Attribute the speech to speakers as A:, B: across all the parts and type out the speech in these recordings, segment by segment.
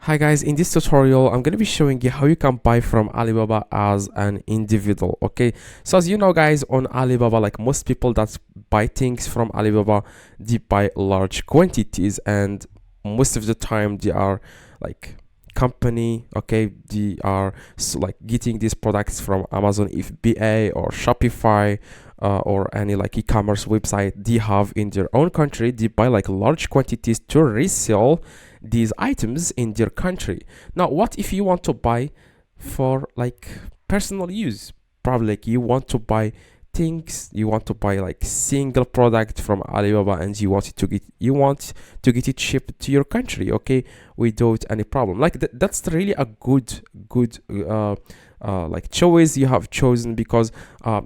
A: Hi guys, in this tutorial I'm going to be showing you how you can buy from Alibaba as an individual. Okay, so as you know guys, on Alibaba, like most people that buy things from Alibaba, they buy large quantities, and most of the time they are like company, okay, they are like getting these products from Amazon FBA or Shopify, or any like e-commerce website they have in their own country. They buy like large quantities to resell these items in their country. Now what if you want to buy for like personal use? Probably like you want to buy things, you want to buy like single product from Alibaba, and you want to get it shipped to your country, okay, without any problem. Like that's really a good like choice you have chosen, because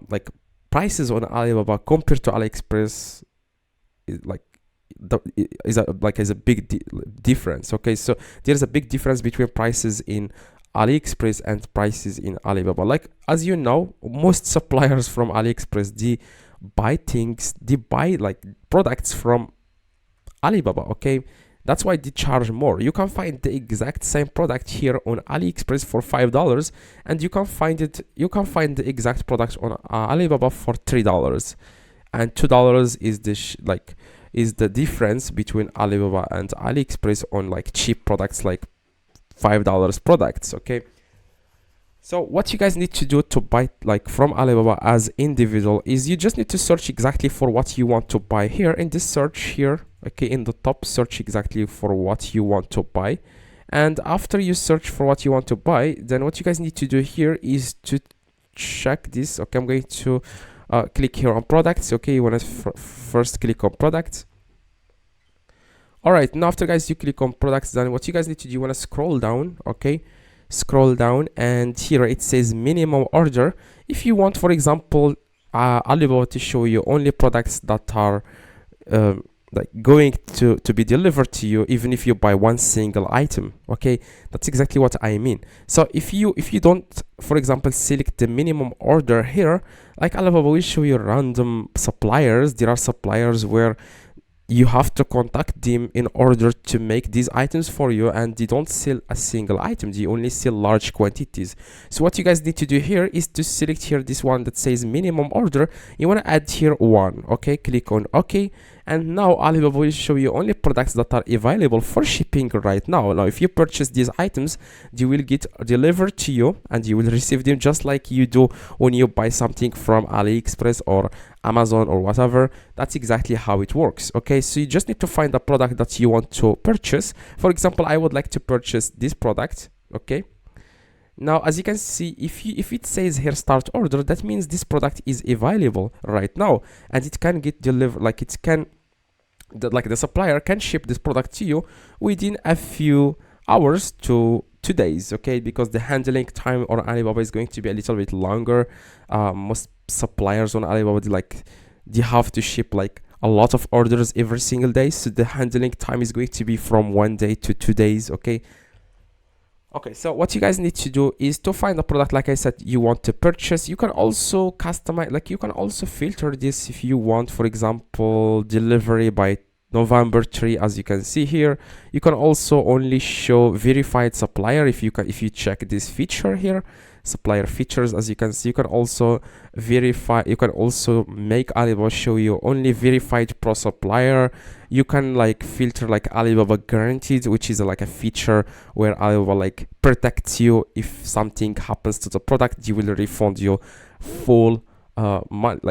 A: like prices on Alibaba compared to AliExpress is like is a big difference. Okay, so there's a big difference between prices in AliExpress and prices in Alibaba. Like as you know, most suppliers from AliExpress, they buy like products from Alibaba. Okay, that's why they charge more. You can find the exact same product here on AliExpress for $5, and you can find the exact product on Alibaba for $3, and $2 is is the difference between Alibaba and AliExpress on like cheap products, like $5 products. Okay, so what you guys need to do to buy like from Alibaba as individual is you just need to search exactly for what you want to buy here in this search here. Okay, in the top, search exactly for what you want to buy, and after you search for what you want to buy, then what you guys need to do here is to check this. Okay, I'm going to click here on products. Okay, you want to first click on products. All right, now after guys you click on products, then what you guys need to do, you want to scroll down. Okay, scroll down, and here it says minimum order. If you want, for example, Alibaba to show you only products that are like going to be delivered to you, even if you buy one single item. Okay, that's exactly what I mean. So if you don't, for example, select the minimum order here, like Alibaba will show you random suppliers. There are suppliers where you have to contact them in order to make these items for you, and they don't sell a single item, they only sell large quantities. So what you guys need to do here is to select here this one that says minimum order. You want to add here one. Okay, click on OK, and now Alibaba will show you only products that are available for shipping right now. Now if you purchase these items, they will get delivered to you, and you will receive them just like you do when you buy something from AliExpress or Amazon or whatever. That's exactly how it works. Okay, so you just need to find a product that you want to purchase. For example, I would like to purchase this product. Okay, now as you can see, if it says here start order, that means this product is available right now, and it can get delivered, like it can the supplier can ship this product to you within a few hours to 2 days. Okay, because the handling time on Alibaba is going to be a little bit longer. Most suppliers on Alibaba, they have to ship like a lot of orders every single day, so the handling time is going to be from 1 day to 2 days. Okay, so what you guys need to do is to find a product, like I said, you want to purchase. You can also customize, like you can also filter this if you want, for example, delivery by November 3, as you can see here. You can also only show verified supplier if you check this feature here, supplier features. As you can see, you can also make Alibaba show you only verified pro supplier. You can like filter like Alibaba guaranteed, which is like a feature where Alibaba like protects you. If something happens to the product, you will refund you full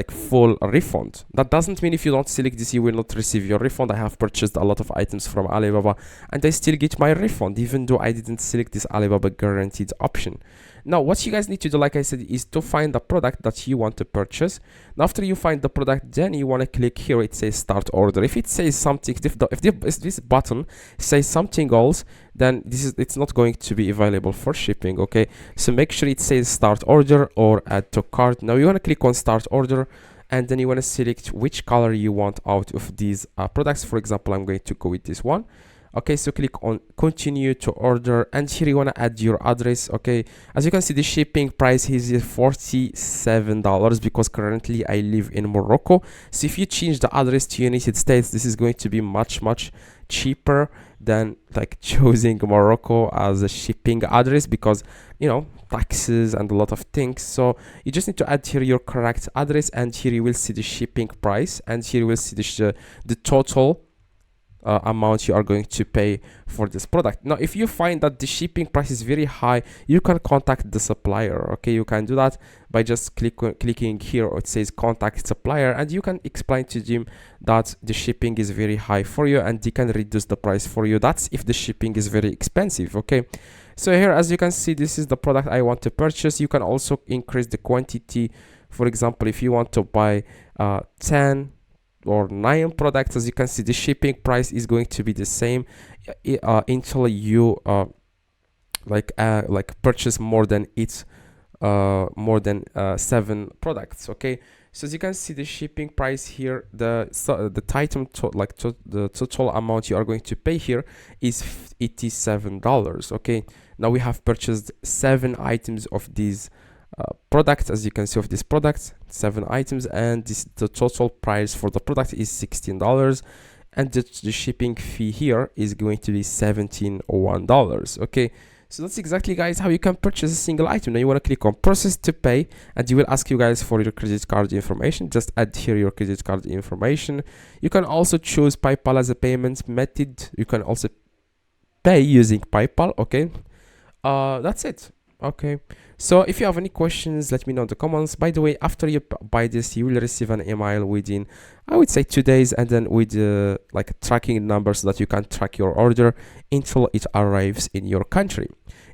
A: full refund. That doesn't mean if you don't select this, you will not receive your refund. I have purchased a lot of items from Alibaba, and I still get my refund even though I didn't select this Alibaba guaranteed option. Now what you guys need to do, like I said, is to find the product that you want to purchase. Now after you find the product, then you want to click here. It says start order. If it says something, if this button says something else, then it's not going to be available for shipping. Okay, so make sure it says start order or add to cart. Now you want to click on start order, and then you want to select which color you want out of these products. For example, I'm going to go with this one. Okay, so click on continue to order, and here you want to add your address. Okay, as you can see, the shipping price is $47 because currently I live in Morocco. So if you change the address to United States, this is going to be much cheaper. than like choosing Morocco as a shipping address, because you know, taxes and a lot of things. So you just need to add here your correct address, and here you will see the shipping price, and here you will see the total amount you are going to pay for this product. Now if you find that the shipping price is very high, you can contact the supplier. Okay, you can do that by just clicking here where it says contact supplier, and you can explain to them that the shipping is very high for you and they can reduce the price for you. That's if the shipping is very expensive. Okay, so here as you can see, this is the product I want to purchase. You can also increase the quantity. For example, if you want to buy 10 or 9 products, as you can see, the shipping price is going to be the same until you like purchase more than 7 products. Okay, so as you can see, the shipping price here, the item the total amount you are going to pay here is $87. Okay, now we have purchased 7 items of these products. As you can see, of these products, 7 items, and the total price for the product is $16, and the shipping fee here is going to be $17.01. Okay, so that's exactly, guys, how you can purchase a single item. Now you want to click on process to pay, and you will ask you guys for your credit card information. Just add here your credit card information. You can also choose PayPal as a payment method. You can also pay using PayPal. Okay, that's it. Okay, so if you have any questions, let me know in the comments. By the way, after you buy this, you will receive an email within, I would say, 2 days, and then with like a tracking number, so that you can track your order until it arrives in your country.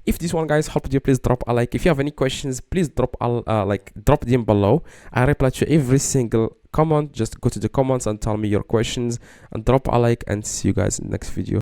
A: If this one, guys, helped you, please drop a like. If you have any questions, please drop them below. I reply to every single comment. Just go to the comments and tell me your questions, and drop a like, and see you guys in the next video.